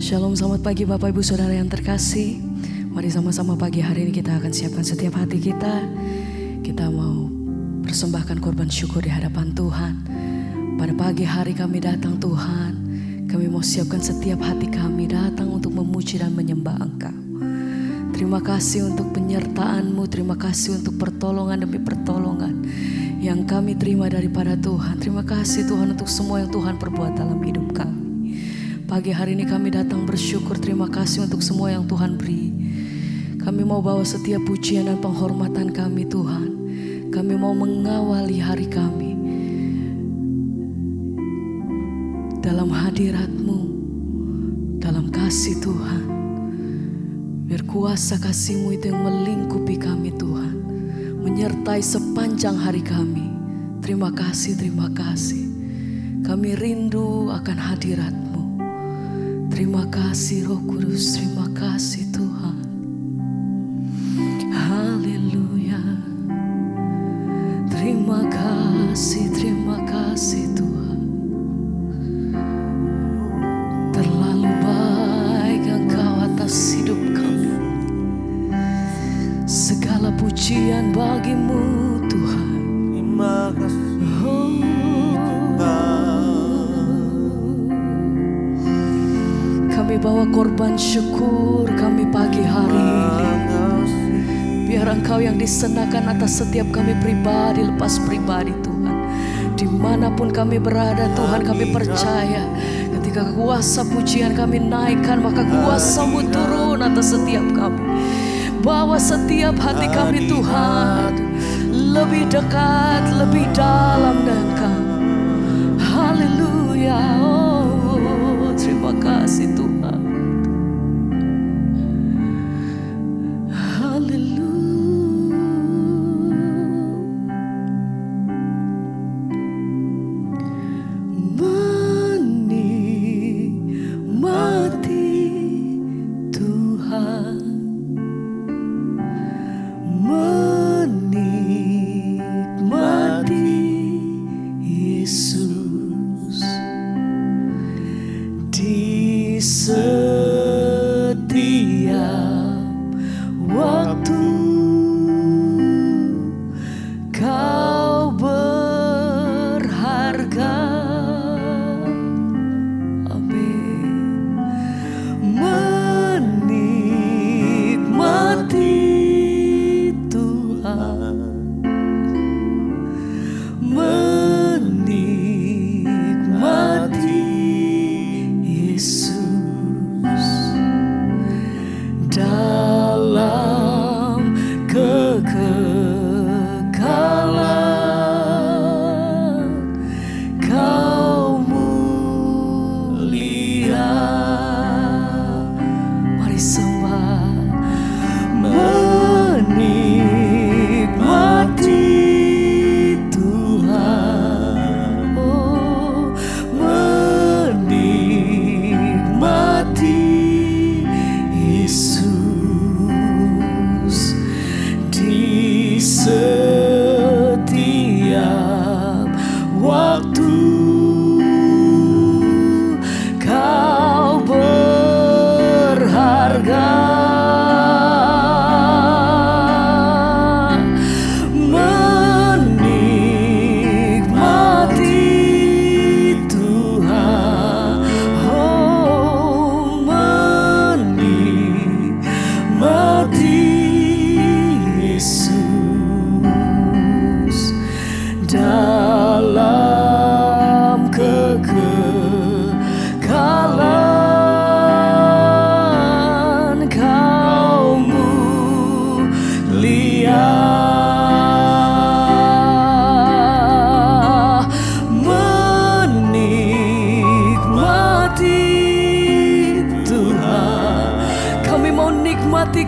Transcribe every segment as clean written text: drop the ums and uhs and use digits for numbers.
Shalom, selamat pagi Bapak Ibu Saudara yang terkasih. Mari sama-sama pagi hari ini kita akan siapkan setiap hati kita. Kita mau persembahkan korban syukur di hadapan Tuhan. Pada pagi hari kami datang Tuhan. Kami mau siapkan setiap hati kami datang untuk memuji dan menyembah Engkau. Terima kasih untuk penyertaan-Mu. Terima kasih untuk pertolongan demi pertolongan yang kami terima daripada Tuhan. Terima kasih Tuhan untuk semua yang Tuhan perbuat dalam hidup kami. Pagi hari ini kami datang bersyukur, terima kasih untuk semua yang Tuhan beri. Kami mau bawa setiap pujian dan penghormatan kami Tuhan. Kami mau mengawali hari kami dalam hadirat-Mu, dalam kasih Tuhan. Biar kuasa kasih-Mu itu yang melingkupi kami Tuhan, menyertai sepanjang hari kami. Terima kasih, terima kasih. Kami rindu akan hadirat-Mu. Terima kasih Roh Kudus, terima kasih Tuhan. Haleluya. Terima kasih Tuhan. Terlalu baik Engkau atas hidup kami. Segala pujian bagi-Mu Tuhan. Terima kasih Tuhan. Kami bawa korban syukur kami pagi hari ini. Biar Engkau yang disenakan atas setiap kami pribadi lepas pribadi Tuhan. Dimanapun kami berada Tuhan, kami percaya ketika kuasa pujian kami naikkan, maka kuasa-Mu turun atas setiap kami. Bawa setiap hati kami Tuhan lebih dekat, lebih dalam dengan Engkau. Haleluya. Oh, terima kasih Tuhan.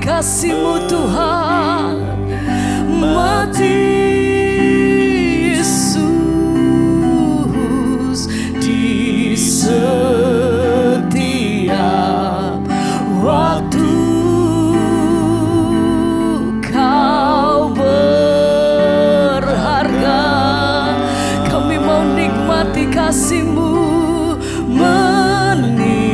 Kasih-Mu Tuhan, mati Yesus di setiap waktu. Kau berharga, kami mau nikmati kasih-Mu, menikmati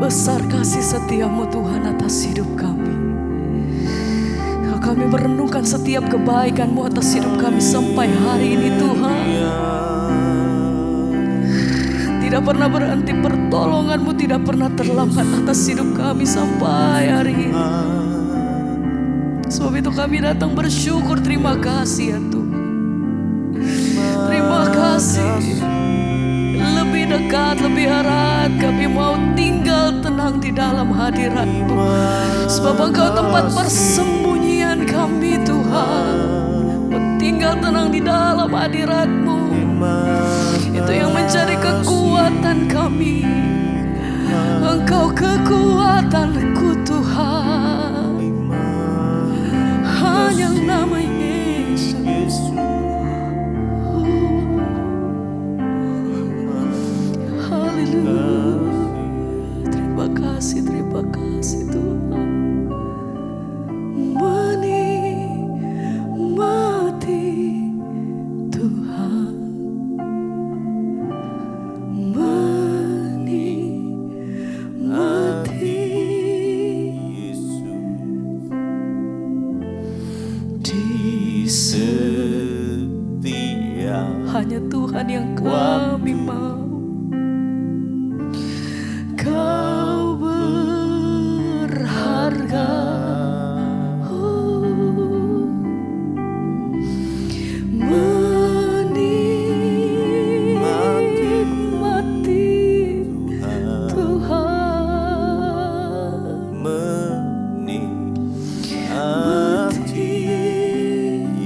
besar kasih setia-Mu Tuhan atas hidup kami. Kami merenungkan setiap kebaikan-Mu atas hidup kami sampai hari ini Tuhan. Tidak pernah berhenti pertolongan-Mu, tidak pernah terlambat atas hidup kami sampai hari ini. Sebab itu kami datang bersyukur, terima kasih ya Tuhan. Terima kasih. Lebih dekat, lebih erat kami mau tinggal tenang di dalam hadirat-Mu. Sebab Engkau tempat persembunyian kami Tuhan. Tinggal tenang di dalam hadirat-Mu. Itu yang menjadi kekuatan kami. Engkau kekuatanku Tuhan. Hanya nama Yesus. Haleluya. Terima kasih Tuhan. Menikmati Tuhan. Menikmati di setia. Hanya Tuhan yang kami mau. Kau berharga. Menikmati Tuhan. Menikmati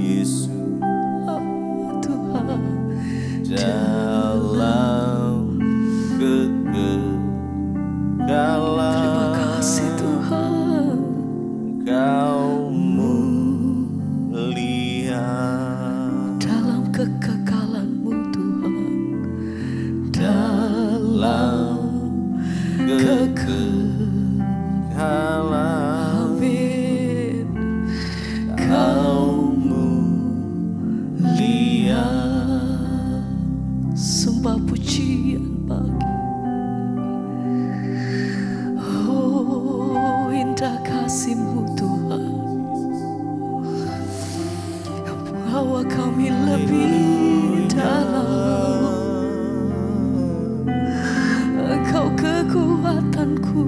Yesus Tuhan. dalam kegagalan. Terima kasih Tuhan. Kau melihat Dalam kekekalan-Mu Tuhan. Dalam kegagalan. Amin. Kau Lihat sembah pujian bagi. Oh, indah kasih-Mu Tuhan. Bawa kami lebih dalam. Engkau kekuatanku.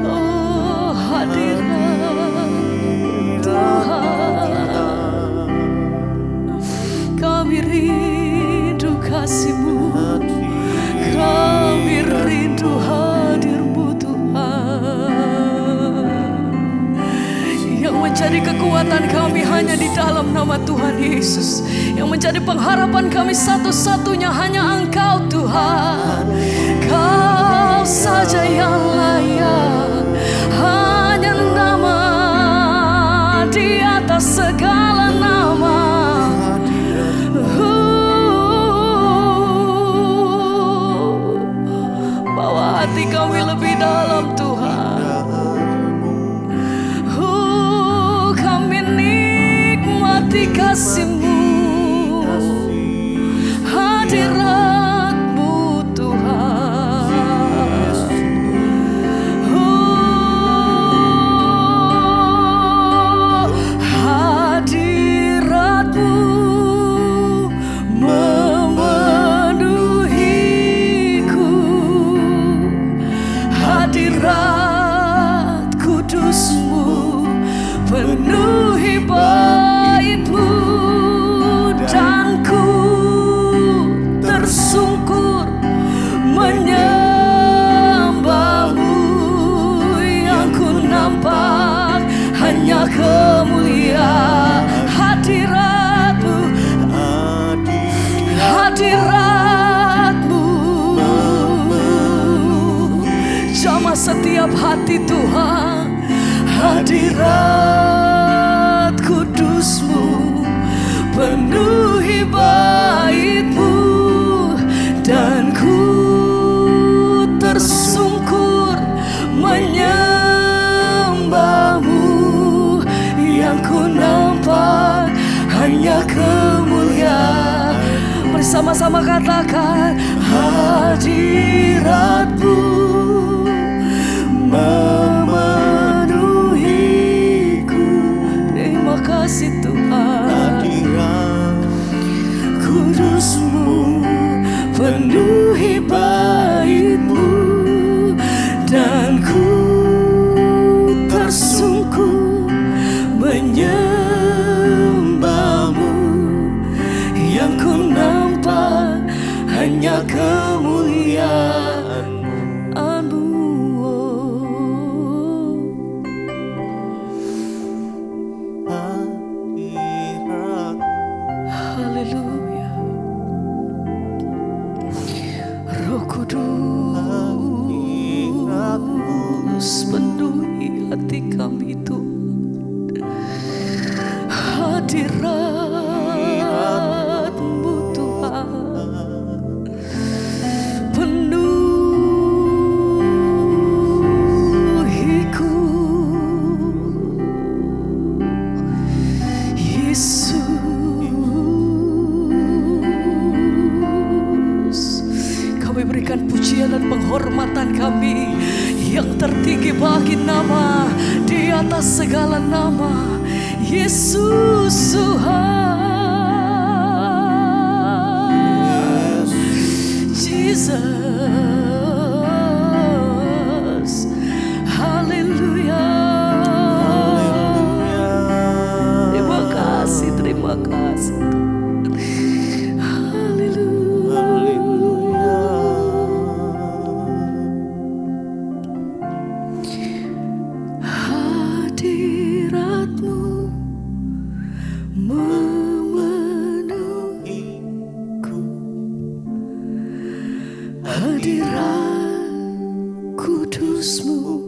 Oh, hadirat Tuhan. Kami rindu kasih-Mu. Kami rindu hadir-Mu Tuhan. Yang menjadi kekuatan kami hanya di dalam nama Tuhan Yesus. Yang menjadi pengharapan kami satu-satunya hanya Engkau Tuhan. Kau saja yang layak. Hanya nama di atas segala nama. Bawa hati kami lebih dalam Tuhan. Kami nikmati kasih-Mu. Hadirat-Mu Tuhan. Hadirat-Mu memenuhiku. Hadirat kudus-Mu penuhi bait-Mu. Dan ku tersungkur menyembah-Mu. Yang ku nampak hanya kemuliaan hadirat-Mu. Hadirat-Mu jamah setiap hati Tuhan. Hadirat kudus-Mu penuhi bait-Mu. Dan ku tersungkur menyembah-Mu. Yang ku nampak hanya kemuliaan. Mari sama-sama katakan, hadirat-Mu memenuhiku. Terima kasih Tuhan. hadirat Kudus-Mu penuhi bait-Mu, dan ku tersungkur menyembah-Mu. Yang ku nampak hanya kemuliaan-Mu. hadirat Haleluya. Roh Kudus penuhi hati kami Tuhan. Hadirat-Mu Tuhan penuhiku. Yesus, kami berikan pujian dan penghormatan kami yang tertinggi bagi nama di atas segala nama, Yesus Tuhan. Jesus, haleluya. Terima kasih, terima kasih. Haleluya. Hadirat-Mu memenuhiku. Hadirat Kudus-Mu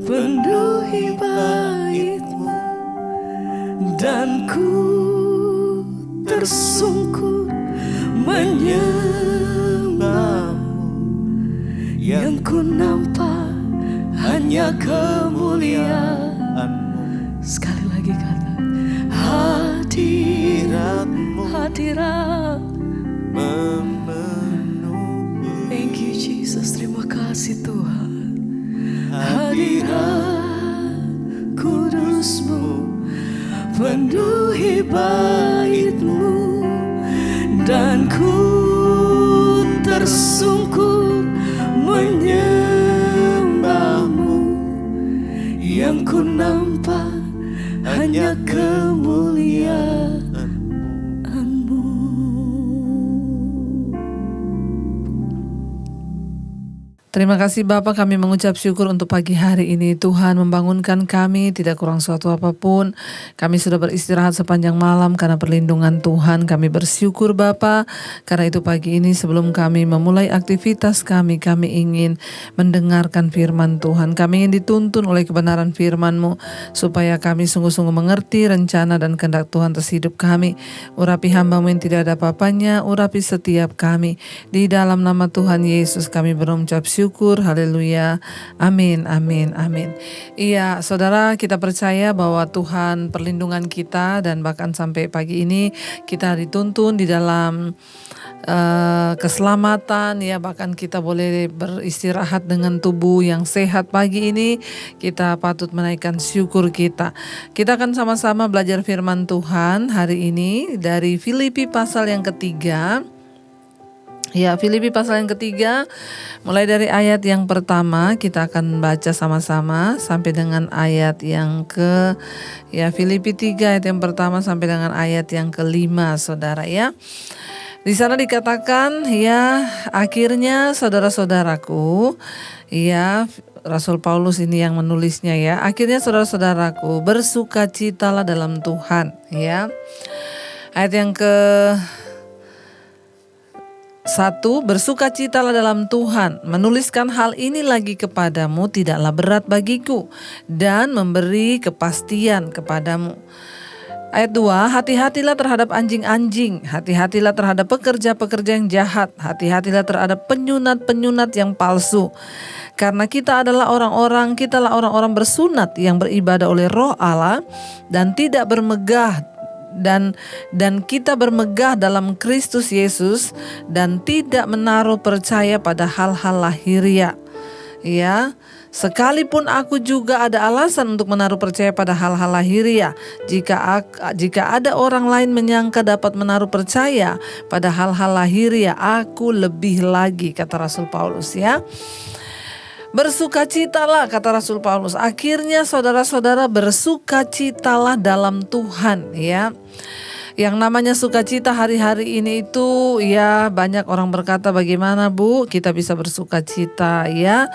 penuhi bait-Mu, dan ku tersungkur menyembah-Mu. Yang ku nampak hanya kemuliaan-Mu. Sekali lagi kata, hadirat-Mu hadirat. memenuhi Thank you Jesus, terima kasih Tuhan. Hadirat Kudus-Mu penuhi bait-Mu, dan ku tersungkur menyembah-Mu. Yang ku nampak hanya kemuliaan-Mu. Terima kasih Bapa, kami mengucap syukur untuk pagi hari ini. Tuhan membangunkan kami, tidak kurang suatu apapun. Kami sudah beristirahat sepanjang malam karena perlindungan Tuhan. Kami bersyukur Bapa. Karena itu pagi ini sebelum kami memulai aktivitas kami ingin mendengarkan firman Tuhan. Kami ingin dituntun oleh kebenaran firman-Mu, supaya kami sungguh-sungguh mengerti rencana dan kehendak Tuhan atas hidup kami. Urapi hamba-Mu yang tidak ada apa-apanya, urapi setiap kami. Di dalam nama Tuhan Yesus kami berucap syukur. Haleluya. Amin, amin, amin. Iya, saudara, kita percaya bahwa Tuhan perlindungan kita, dan bahkan sampai pagi ini kita dituntun di dalam keselamatan, ya, bahkan kita boleh beristirahat dengan tubuh yang sehat. Pagi ini kita patut menaikkan syukur kita. Kita akan sama-sama belajar firman Tuhan hari ini dari Filipi pasal yang ketiga. Ya, Filipi pasal yang ketiga, mulai dari ayat yang pertama kita akan baca sama-sama sampai dengan ayat yang Filipi 3 ayat yang pertama sampai dengan ayat yang kelima, saudara ya. Di sana dikatakan, ya, akhirnya saudara-saudaraku, ya, Rasul Paulus ini yang menulisnya ya. Akhirnya saudara-saudaraku, bersukacitalah dalam Tuhan, ya. Ayat yang ke 1, bersukacitalah dalam Tuhan. Menuliskan hal ini lagi kepadamu tidaklah berat bagiku, dan memberi kepastian kepadamu. Ayat 2, hati-hatilah terhadap anjing-anjing, hati-hatilah terhadap pekerja-pekerja yang jahat, hati-hatilah terhadap penyunat-penyunat yang palsu. Karena kitalah orang-orang bersunat yang beribadah oleh Roh Allah dan tidak bermegah dan kita bermegah dalam Kristus Yesus dan tidak menaruh percaya pada hal-hal lahiriah. Ya, sekalipun aku juga ada alasan untuk menaruh percaya pada hal-hal lahiriah. Jika ada orang lain menyangka dapat menaruh percaya pada hal-hal lahiriah, aku lebih lagi, kata Rasul Paulus ya. Bersukacitalah, kata Rasul Paulus. Akhirnya saudara-saudara, bersukacitalah dalam Tuhan ya. Yang namanya sukacita hari-hari ini itu ya, banyak orang berkata, bagaimana Bu kita bisa bersukacita ya.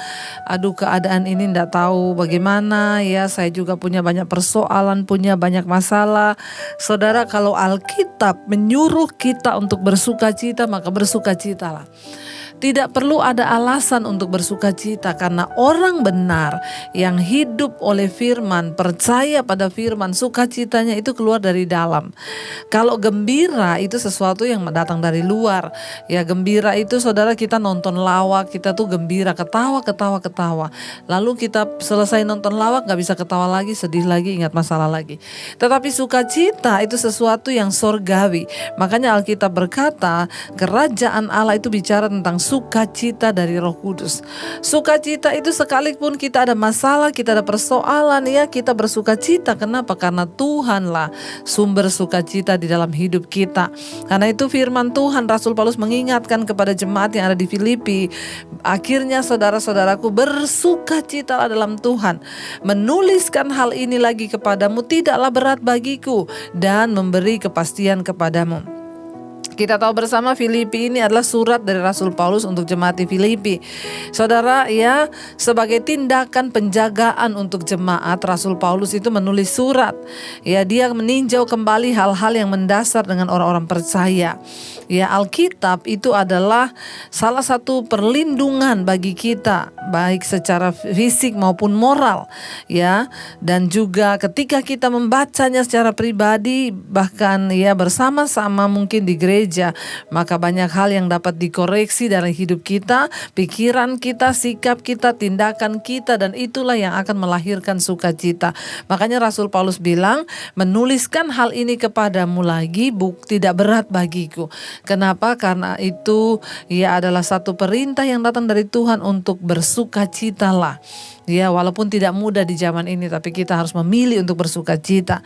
Aduh, keadaan ini enggak tahu bagaimana ya, saya juga punya banyak persoalan, punya banyak masalah. Saudara, kalau Alkitab menyuruh kita untuk bersukacita, maka bersukacitalah. Tidak perlu ada alasan untuk bersukacita, karena orang benar yang hidup oleh firman, percaya pada firman, sukacitanya itu keluar dari dalam. Kalau gembira itu sesuatu yang datang dari luar. Ya, gembira itu saudara, kita nonton lawak, kita tuh gembira, ketawa. Lalu kita selesai nonton lawak gak bisa ketawa lagi, sedih lagi, ingat masalah lagi. Tetapi sukacita itu sesuatu yang sorgawi. Makanya Alkitab berkata, kerajaan Allah itu bicara tentang sukacita dari Roh Kudus. Sukacita itu sekalipun kita ada masalah, kita ada persoalan ya, kita bersukacita. Kenapa? Karena Tuhanlah sumber sukacita di dalam hidup kita. Karena itu firman Tuhan, Rasul Paulus mengingatkan kepada jemaat yang ada di Filipi, akhirnya saudara-saudaraku, bersukacitalah dalam Tuhan. Menuliskan hal ini lagi kepadamu tidaklah berat bagiku dan memberi kepastian kepadamu. Kita tahu bersama Filipi ini adalah surat dari Rasul Paulus untuk jemaat di Filipi. Saudara ya, sebagai tindakan penjagaan untuk jemaat, Rasul Paulus itu menulis surat. Ya, dia meninjau kembali hal-hal yang mendasar dengan orang-orang percaya. Ya, Alkitab itu adalah salah satu perlindungan bagi kita, baik secara fisik maupun moral. Ya, dan juga ketika kita membacanya secara pribadi, bahkan ya bersama-sama mungkin di gereja, maka banyak hal yang dapat dikoreksi dalam hidup kita, pikiran kita, sikap kita, tindakan kita, dan itulah yang akan melahirkan sukacita. Makanya Rasul Paulus bilang, menuliskan hal ini kepadamu lagi tidak berat bagiku. Kenapa? Karena itu ya adalah satu perintah yang datang dari Tuhan untuk bersukacitalah. Ya, walaupun tidak mudah di zaman ini, tapi kita harus memilih untuk bersukacita.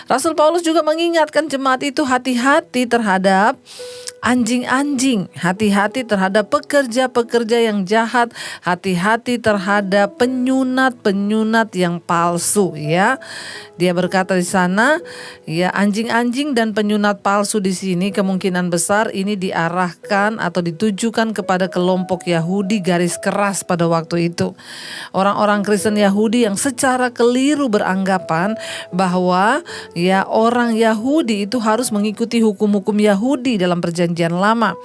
Rasul Paulus juga mengingatkan jemaat itu hati-hati terhadap anjing-anjing, hati-hati terhadap pekerja-pekerja yang jahat, hati-hati terhadap penyunat-penyunat yang palsu ya. Dia berkata di sana, ya, anjing-anjing dan penyunat palsu di sini kemungkinan besar ini diarahkan atau ditujukan kepada kelompok Yahudi garis keras pada waktu itu. Orang-orang Kristen Yahudi yang secara keliru beranggapan bahwa ya orang Yahudi itu harus mengikuti hukum-hukum Yahudi dalam Perjanjian Lama,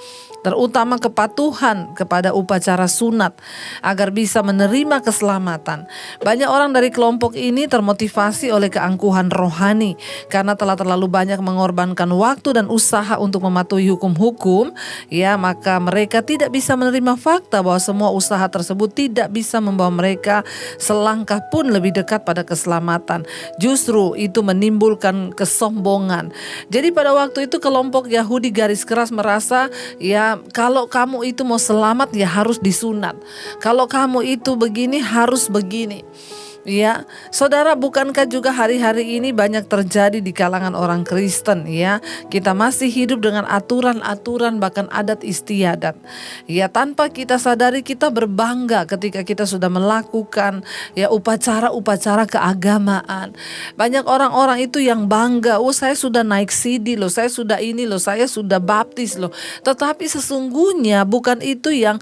terutama kepatuhan kepada upacara sunat agar bisa menerima keselamatan. Banyak orang dari kelompok ini termotivasi oleh keangkuhan rohani karena telah terlalu banyak mengorbankan waktu dan usaha untuk mematuhi hukum-hukum, ya, maka mereka tidak bisa menerima fakta bahwa semua usaha tersebut tidak bisa membawa mereka selangkah pun lebih dekat pada keselamatan. Justru itu menimbulkan kesombongan. Jadi pada waktu itu kelompok Yahudi garis keras merasa, ya, kalau kamu itu mau selamat ya harus disunat. Kalau kamu itu begini harus begini. Ya, saudara, bukankah juga hari-hari ini banyak terjadi di kalangan orang Kristen ya? Kita masih hidup dengan aturan-aturan bahkan adat istiadat. Ya, tanpa kita sadari kita berbangga ketika kita sudah melakukan ya upacara-upacara keagamaan. Banyak orang-orang itu yang bangga, oh saya sudah naik CD loh, saya sudah ini loh, saya sudah baptis loh. Tetapi sesungguhnya bukan itu yang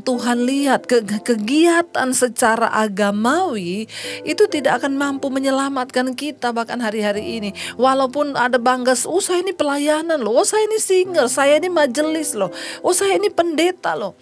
Tuhan lihat. Kegiatan secara agamawi itu tidak akan mampu menyelamatkan kita bahkan hari-hari ini. Walaupun ada bangga, oh saya ini pelayanan loh, oh saya ini singer, saya ini majelis loh, oh saya ini pendeta loh.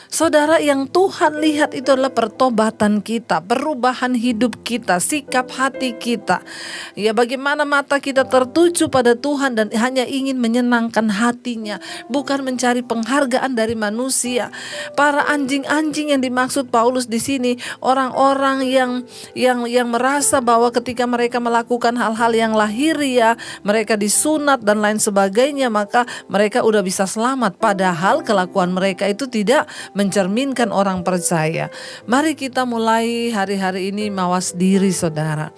Saudara, yang Tuhan lihat itu adalah pertobatan kita, perubahan hidup kita, sikap hati kita. Ya, bagaimana mata kita tertuju pada Tuhan dan hanya ingin menyenangkan hatinya, bukan mencari penghargaan dari manusia. Para anjing-anjing yang dimaksud Paulus di sini, orang-orang yang yang merasa bahwa ketika mereka melakukan hal-hal yang lahiriah, mereka disunat dan lain sebagainya, maka mereka udah bisa selamat. Padahal kelakuan mereka itu tidak mencerminkan orang percaya. Mari kita mulai hari-hari ini mawas diri, saudara.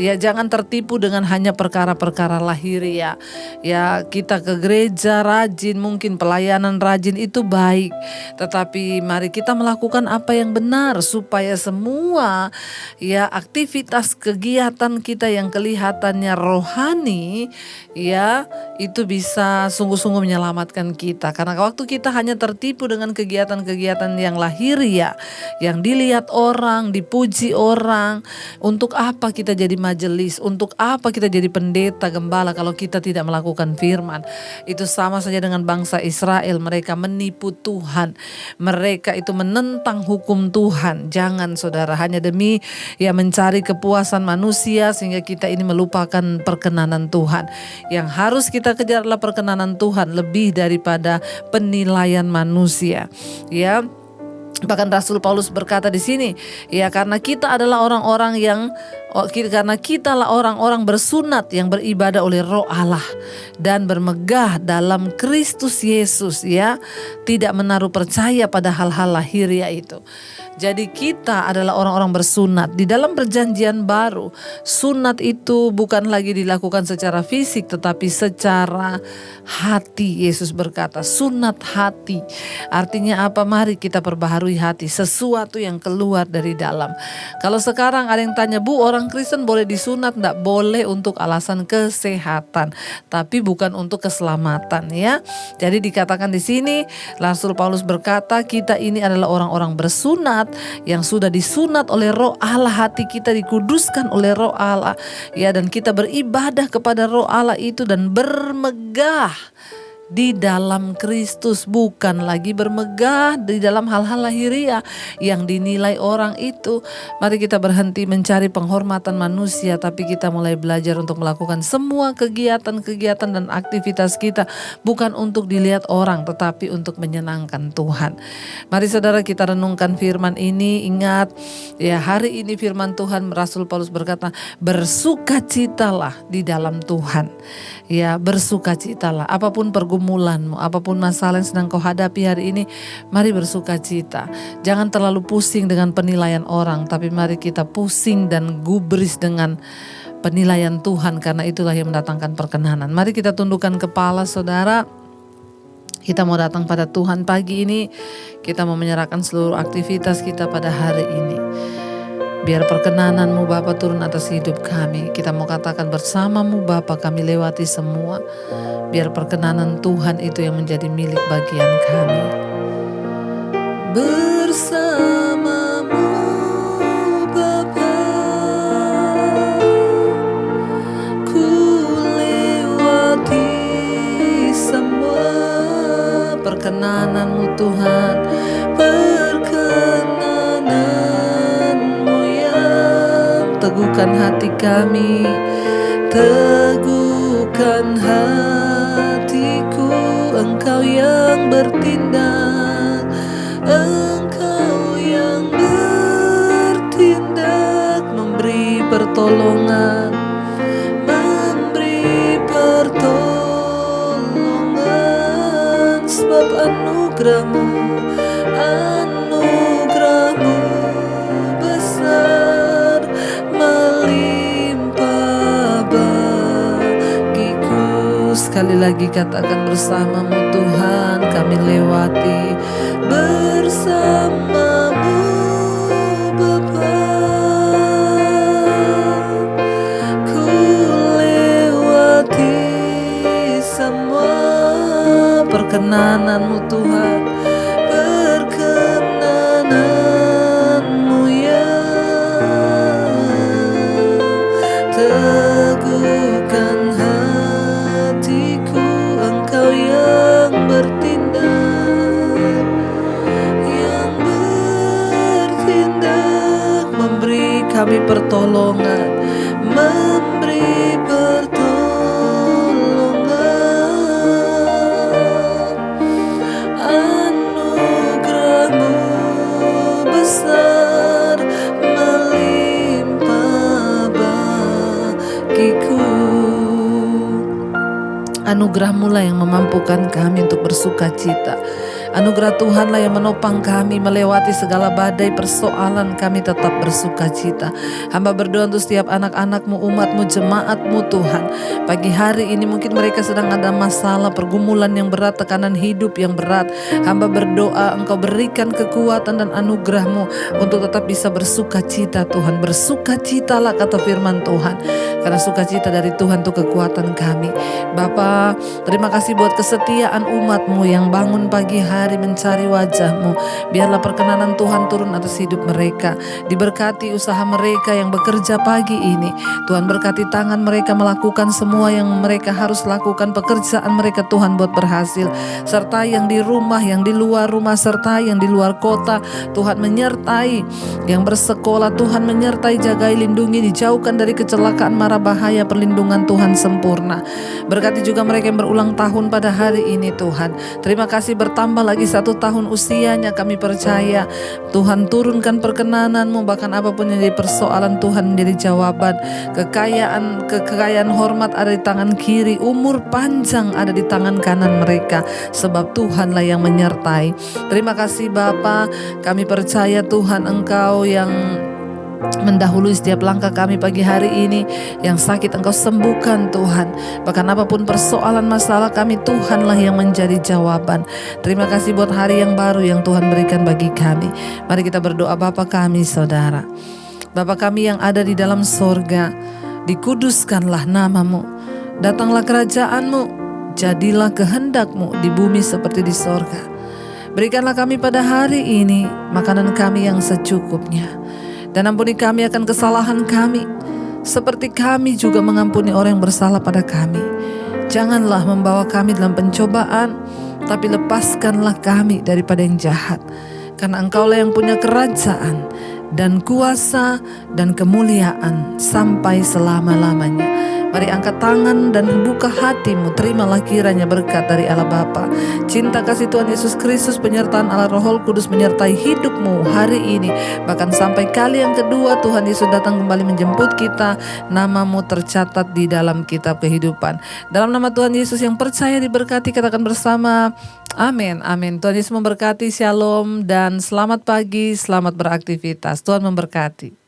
Ya, jangan tertipu dengan hanya perkara-perkara lahiriah. Ya, kita ke gereja rajin, mungkin pelayanan rajin itu baik. Tetapi mari kita melakukan apa yang benar supaya semua ya aktivitas kegiatan kita yang kelihatannya rohani ya itu bisa sungguh-sungguh menyelamatkan kita. Karena waktu kita hanya tertipu dengan kegiatan-kegiatan yang lahiriah, yang dilihat orang, dipuji orang, untuk apa kita jadi majelis, untuk apa kita jadi pendeta, gembala kalau kita tidak melakukan firman. Itu sama saja dengan bangsa Israel, mereka menipu Tuhan. Mereka itu menentang hukum Tuhan. Jangan, saudara, hanya demi ya mencari kepuasan manusia sehingga kita ini melupakan perkenanan Tuhan. Yang harus kita kejar adalah perkenanan Tuhan lebih daripada penilaian manusia. Ya. Bahkan Rasul Paulus berkata di sini, ya karena kita adalah orang-orang bersunat yang beribadah oleh Roh Allah dan bermegah dalam Kristus Yesus, ya, tidak menaruh percaya pada hal-hal lahiriah itu. Jadi kita adalah orang-orang bersunat. Di dalam perjanjian baru, sunat itu bukan lagi dilakukan secara fisik tetapi secara hati. Yesus berkata, sunat hati. Artinya apa? Mari kita perbaharui hati, sesuatu yang keluar dari dalam. Kalau sekarang ada yang tanya, Bu, orang Kristen boleh disunat? Enggak boleh, untuk alasan kesehatan, tapi bukan untuk keselamatan, ya. Jadi dikatakan di sini, Rasul Paulus berkata, kita ini adalah orang-orang bersunat yang sudah disunat oleh Roh Allah, hati kita dikuduskan oleh Roh Allah, ya, dan kita beribadah kepada Roh Allah itu dan bermegah di dalam Kristus, bukan lagi bermegah di dalam hal-hal lahiriah yang dinilai orang itu. Mari kita berhenti mencari penghormatan manusia, tapi kita mulai belajar untuk melakukan semua kegiatan-kegiatan dan aktivitas kita bukan untuk dilihat orang, tetapi untuk menyenangkan Tuhan. Mari saudara kita renungkan firman ini. Ingat ya, hari ini firman Tuhan, Rasul Paulus berkata, bersukacitalah di dalam Tuhan. Ya, bersukacitalah. Apapun pergumulanmu, apapun masalah yang sedang kau hadapi hari ini, mari bersukacita. Jangan terlalu pusing dengan penilaian orang, tapi mari kita pusing dan gubris dengan penilaian Tuhan, karena itulah yang mendatangkan perkenanan. Mari kita tundukkan kepala, saudara. Kita mau datang pada Tuhan pagi ini. Kita mau menyerahkan seluruh aktivitas kita pada hari ini. Biar perkenanan-Mu Bapa turun atas hidup kami. Kita mau katakan, bersama-Mu Bapa kami lewati semua. Biar perkenanan Tuhan itu yang menjadi milik bagian kami. Bersama-Mu Bapa, ku lewati semua. Perkenanan-Mu Tuhan, teguhkan hati kami, teguhkan hatiku. Engkau yang bertindak, Engkau yang bertindak, memberi pertolongan, memberi pertolongan. Sebab anugerah-Mu besar, melimpah bagiku. Sekali lagi katakan, bersama-Mu Tuhan kami lewati. Bersama-Mu Bapa, ku lewati semua. Perkenanan-Mu Tuhan, perkenanan-Mu, ya. Teguhkan hatiku, Engkau yang bertindak, memberi kami pertolongan, memberi pertolongan. Anugerah-Mu besar, melimpah Tuhanlah yang memampukan kami untuk bersuka cita. Anugerah Tuhanlah yang menopang kami melewati segala badai persoalan, kami tetap bersuka cita. Hamba berdoa untuk setiap anak-anak-Mu, umat-Mu, jemaat-Mu Tuhan. Pagi hari ini mungkin mereka sedang ada masalah, pergumulan yang berat, tekanan hidup yang berat. Hamba berdoa Engkau berikan kekuatan dan anugerah-Mu untuk tetap bisa bersuka cita Tuhan. Bersuka citalah kata firman Tuhan. Karena sukacita dari Tuhan itu kekuatan kami. Bapa, terima kasih buat kesetiaan umat-Mu yang bangun pagi hari mencari wajah-Mu. Biarlah perkenanan Tuhan turun atas hidup mereka. Diberkati usaha mereka yang bekerja pagi ini. Tuhan berkati tangan mereka melakukan semua yang mereka harus lakukan. Pekerjaan mereka Tuhan buat berhasil. Serta yang di rumah, yang di luar rumah, serta yang di luar kota. Tuhan menyertai. Yang bersekolah Tuhan menyertai, jagai, lindungi, dijauhkan dari kecelakaan, mara bahaya, perlindungan Tuhan sempurna. Berkati juga mereka yang berulang tahun pada hari ini Tuhan. Terima kasih bertambah lagi 1 tahun usianya, kami percaya Tuhan turunkan perkenanan-Mu, bahkan apapun yang jadi persoalan Tuhan menjadi jawaban. Kekayaan hormat ada di tangan kiri, umur panjang ada di tangan kanan mereka, sebab Tuhanlah yang menyertai. Terima kasih Bapa, kami percaya Tuhan Engkau yang mendahului setiap langkah kami pagi hari ini. Yang sakit Engkau sembuhkan Tuhan. Bahkan apapun persoalan masalah kami, Tuhanlah yang menjadi jawaban. Terima kasih buat hari yang baru yang Tuhan berikan bagi kami. Mari kita berdoa. Bapa kami saudara, Bapa kami yang ada di dalam sorga, dikuduskanlah nama-Mu, datanglah kerajaan-Mu, jadilah kehendak-Mu di bumi seperti di sorga. Berikanlah kami pada hari ini makanan kami yang secukupnya. Dan ampuni kami akan kesalahan kami, seperti kami juga mengampuni orang yang bersalah pada kami. Janganlah membawa kami dalam pencobaan, tapi lepaskanlah kami daripada yang jahat. Karena Engkaulah yang punya kerajaan dan kuasa dan kemuliaan sampai selama-lamanya. Mari angkat tangan dan buka hatimu. Terimalah kiranya berkat dari Allah Bapa, cinta kasih Tuhan Yesus Kristus, penyertaan Allah Roh Kudus menyertai hidupmu hari ini. Bahkan sampai kali yang kedua Tuhan Yesus datang kembali menjemput kita, namamu tercatat di dalam kitab kehidupan. Dalam nama Tuhan Yesus yang percaya diberkati, katakan bersama, amin, amin. Tuhan Yesus memberkati, shalom dan selamat pagi, selamat beraktivitas. Tuhan memberkati.